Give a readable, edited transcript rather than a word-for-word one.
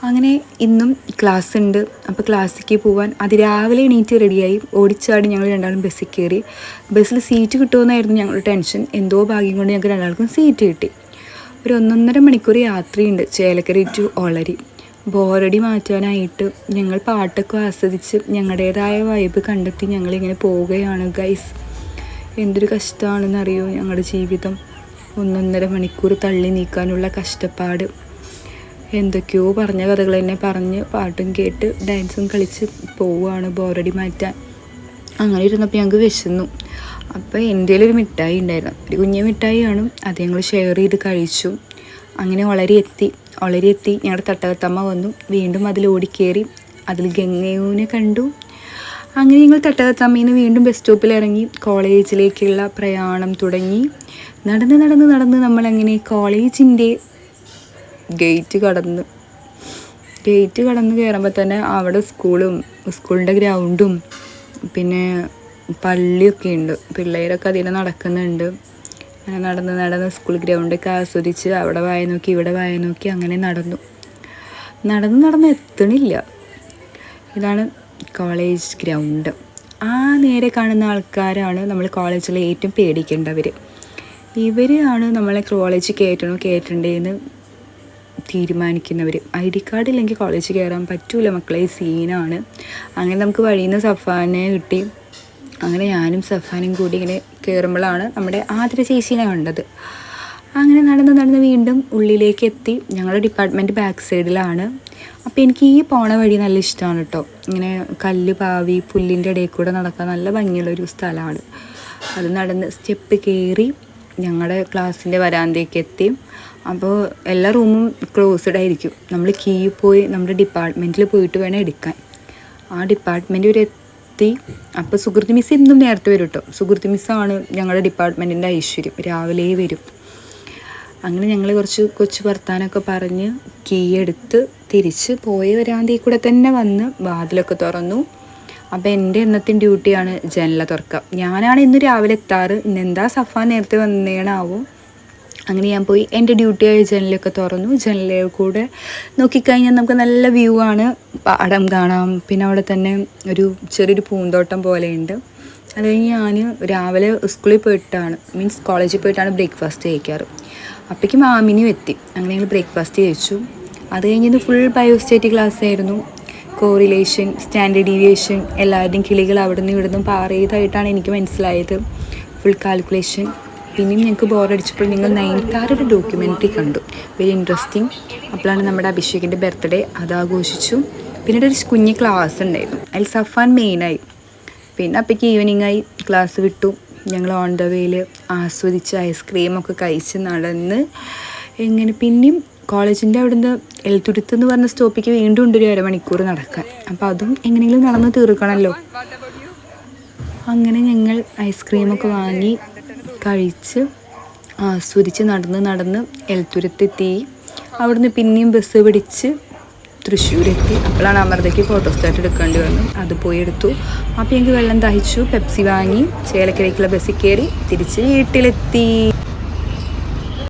അങ്ങനെ ഇന്നും ക്ലാസ് ഉണ്ട്. അപ്പോൾ ക്ലാസ്സിലേക്ക് പോകാൻ അതിരാവിലെ എണീറ്റ് റെഡിയായി ഓടിച്ചാടി ഞങ്ങൾ രണ്ടാളും ബസ്സിൽ കയറി. ബസ്സിൽ സീറ്റ് കിട്ടുമെന്നായിരുന്നു ഞങ്ങളുടെ ടെൻഷൻ. എന്തോ ഭാഗ്യം കൊണ്ട് ഞങ്ങൾക്ക് രണ്ടാൾക്കും സീറ്റ് കിട്ടി. ഒരു 1.5 മണിക്കൂർ യാത്രയുണ്ട് ചേലക്കര ടു ഒളരി. ബോറടി മാറ്റാനായിട്ട് ഞങ്ങൾ പാട്ടൊക്കെ ആസ്വദിച്ച് ഞങ്ങളുടേതായ വൈബ് കണ്ടെത്തി ഞങ്ങളിങ്ങനെ പോവുകയാണ് ഗൈസ്. എന്തൊരു കഷ്ടമാണെന്നറിയോ ഞങ്ങളുടെ ജീവിതം. 1.5 മണിക്കൂർ തള്ളി നീക്കാനുള്ള കഷ്ടപ്പാട്. എന്തൊക്കെയോ പറഞ്ഞ കഥകൾ തന്നെ പറഞ്ഞ് പാട്ടും കേട്ട് ഡാൻസും കളിച്ച് പോവുകയാണ് ബോറടി മാറ്റാൻ. അങ്ങനെ ഇരുന്നപ്പോൾ ഞങ്ങൾക്ക് വിശന്നു. അപ്പോൾ എൻ്റെ ഒരു മിഠായി ഉണ്ടായിരുന്നു, ഒരു കുഞ്ഞു മിഠായിയാണ്. അത് ഞങ്ങൾ ഷെയർ ചെയ്ത് കഴിച്ചു. അങ്ങനെ ഒളരി എത്തി ഞങ്ങളുടെ തട്ടകത്തമ്മ വന്നു. വീണ്ടും അതിൽ ഓടിക്കയറി അതിൽ ഗംഗയൂനെ കണ്ടു. അങ്ങനെ ഞങ്ങൾ തട്ടകത്തമ്മയിൽ നിന്ന് വീണ്ടും ബസ് സ്റ്റോപ്പിൽ ഇറങ്ങി കോളേജിലേക്കുള്ള പ്രയാണം തുടങ്ങി. നടന്ന് നമ്മളങ്ങനെ കോളേജിൻ്റെ ഗേറ്റ് കടന്ന് കയറുമ്പോൾ തന്നെ അവിടെ സ്കൂളിൻ്റെ ഗ്രൗണ്ടും പിന്നെ പള്ളിയൊക്കെ ഉണ്ട്. പിള്ളേരൊക്കെ അതിൽ നടക്കുന്നുണ്ട്. അങ്ങനെ നടന്ന് സ്കൂൾ ഗ്രൗണ്ടൊക്കെ ആസ്വദിച്ച് അവിടെ വായ നോക്കി ഇവിടെ വായ നോക്കി അങ്ങനെ നടന്ന് എത്തണില്ല. ഇതാണ് കോളേജ് ഗ്രൗണ്ട്. ആ നേരെ കാണുന്ന ആൾക്കാരാണ് നമ്മൾ കോളേജിലെ ഏറ്റവും പേടിക്കേണ്ടവർ. ഇവരാണ് നമ്മളെ കോളേജിൽ കയറ്റണ്ടേന്ന് തീരുമാനിക്കുന്നവർ. ID കാർഡ് ഇല്ലെങ്കിൽ കോളേജിൽ കയറാൻ പറ്റൂല മക്കളെ, സീനാണ്. അങ്ങനെ നമുക്ക് വഴിയിൽ നിന്ന് സഫാനെ കിട്ടി. അങ്ങനെ ഞാനും സഫാനും കൂടി ഇങ്ങനെ കയറുമ്പോഴാണ് നമ്മുടെ ആതിര ചേച്ചീനെ കണ്ടത്. അങ്ങനെ നടന്ന് വീണ്ടും ഉള്ളിലേക്ക് എത്തി. ഞങ്ങളുടെ ഡിപ്പാർട്ട്മെൻറ്റ് ബാക്ക് സൈഡിലാണ്. അപ്പോൾ എനിക്ക് ഈ പോണ വഴി നല്ല ഇഷ്ടമാണ് കേട്ടോ. ഇങ്ങനെ കല്ല് പാവി പുല്ലിൻ്റെ ഇടയിൽ കൂടെ നടക്കാൻ നല്ല ഭംഗിയുള്ളൊരു സ്ഥലമാണ്. അത് നടന്ന് സ്റ്റെപ്പ് കയറി ഞങ്ങളുടെ ക്ലാസ്സിൻ്റെ വരാന്തേക്ക് എത്തി. അപ്പോൾ എല്ലാ റൂമും ക്ലോസ്ഡ് ആയിരിക്കും. നമ്മൾ കീ പോയി നമ്മുടെ ഡിപ്പാർട്ട്മെൻറ്റിൽ പോയിട്ട് വേണം എടുക്കാൻ. ആ ഡിപ്പാർട്ട്മെൻറ്റ് വരെ എത്തി. അപ്പോൾ സുഹൃത്ത് മിസ് ഇന്നും നേരത്തെ വരും കേട്ടോ. സുഹൃത്ത് മിസ്സാണ് ഞങ്ങളുടെ ഡിപ്പാർട്ട്മെൻറ്റിൻ്റെ ഐശ്വര്യം, രാവിലെ വരും. അങ്ങനെ ഞങ്ങൾ കുറച്ച് കൊച്ചു വർത്താനമൊക്കെ പറഞ്ഞ് കീ എടുത്ത് തിരിച്ച് പോയ വരാന്തയിൽ കൂടെ തന്നെ വന്ന് വാതിലൊക്കെ തുറന്നു. അപ്പോൾ എൻ്റെ എണ്ണത്തിൻ്റെ ഡ്യൂട്ടിയാണ് ജനല തുറക്കുക. ഞാനാണ് ഇന്ന് രാവിലെ എത്താറ്. ഇന്നെന്താ സഫാൻ നേരത്തെ വന്നേണാവും. അങ്ങനെ ഞാൻ പോയി എൻ്റെ ഡ്യൂട്ടിയായ ജനലൊക്കെ തുറന്നു. ജനലിൽ കൂടെ നോക്കിക്കഴിഞ്ഞാൽ നമുക്ക് നല്ല വ്യൂ ആണ്. പാടം കാണാം. പിന്നെ അവിടെ തന്നെ ഒരു ചെറിയൊരു പൂന്തോട്ടം പോലെയുണ്ട്. അത് കഴിഞ്ഞ് ഞാൻ രാവിലെ സ്കൂളിൽ പോയിട്ടാണ് കോളേജിൽ പോയിട്ടാണ് ബ്രേക്ക്ഫാസ്റ്റ് കഴിക്കാറ്. അപ്പോഴേക്കും മാമിനും എത്തി. അങ്ങനെ ഞങ്ങൾ ബ്രേക്ക്ഫാസ്റ്റ് കഴിച്ചു. അത് കഴിഞ്ഞ് ഫുൾ ബയോസ്റ്റേറ്റ് ക്ലാസ് ആയിരുന്നു. കോറിലേഷൻ, സ്റ്റാൻഡേർഡ് ഡീവിയേഷൻ, എല്ലാവരുടെയും കിളികൾ അവിടെ നിന്ന് ഇവിടെ നിന്നും പാറിയതായിട്ടാണ് എനിക്ക് മനസ്സിലായത്. Full calculation. പിന്നെയും ഞങ്ങൾക്ക് ബോറടിച്ചപ്പോൾ നിങ്ങൾ 9th ഡോക്യുമെൻ്ററി കണ്ടു. Very interesting. അപ്പോഴാണ് നമ്മുടെ അഭിഷേകിൻ്റെ ബർത്ത്ഡേ, അത് ആഘോഷിച്ചു. പിന്നീട് ഒരു കുഞ്ഞ് ക്ലാസ് ഉണ്ടായിരുന്നു. അതിൽ സഫാൻ മെയിനായി. പിന്നെ അപ്പോഴേക്ക് ഈവനിങ് ആയി, ക്ലാസ് വിട്ടു. ഞങ്ങൾ ഓൺ ദ വേയിൽ ആസ്വദിച്ച് ഐസ്ക്രീമൊക്കെ കഴിച്ച് നടന്ന് എങ്ങനെ പിന്നെയും കോളേജിൻ്റെ അവിടുന്ന് എൽത്തുരുത്ത് എന്ന് പറഞ്ഞ സ്റ്റോപ്പിലേക്ക് വീണ്ടും ഉണ്ട് ഒരു 1.5 മണിക്കൂർ നടക്കാൻ. അപ്പോൾ അതും എങ്ങനെയെങ്കിലും നടന്ന് തീർക്കണമല്ലോ. അങ്ങനെ ഞങ്ങൾ ഐസ്ക്രീമൊക്കെ വാങ്ങി കഴിച്ച് ആസ്വദിച്ച് നടന്ന് എൽത്തുരുത്തെത്തി. അവിടുന്ന് പിന്നെയും ബസ് പിടിച്ച് തൃശ്ശൂരെത്തി. അപ്പോഴാണ് അമൃതയ്ക്ക് ഫോട്ടോസ്റ്റാറ്റ് എടുക്കേണ്ടി വന്നു. അത് പോയി എടുത്തു. അപ്പോൾ ഞങ്ങൾക്ക് വെള്ളം ദാഹിച്ചു. പെപ്സി വാങ്ങി ചേലക്കരയ്ക്കുള്ള ബസ്സിൽ കയറി തിരിച്ച് വീട്ടിലെത്തി.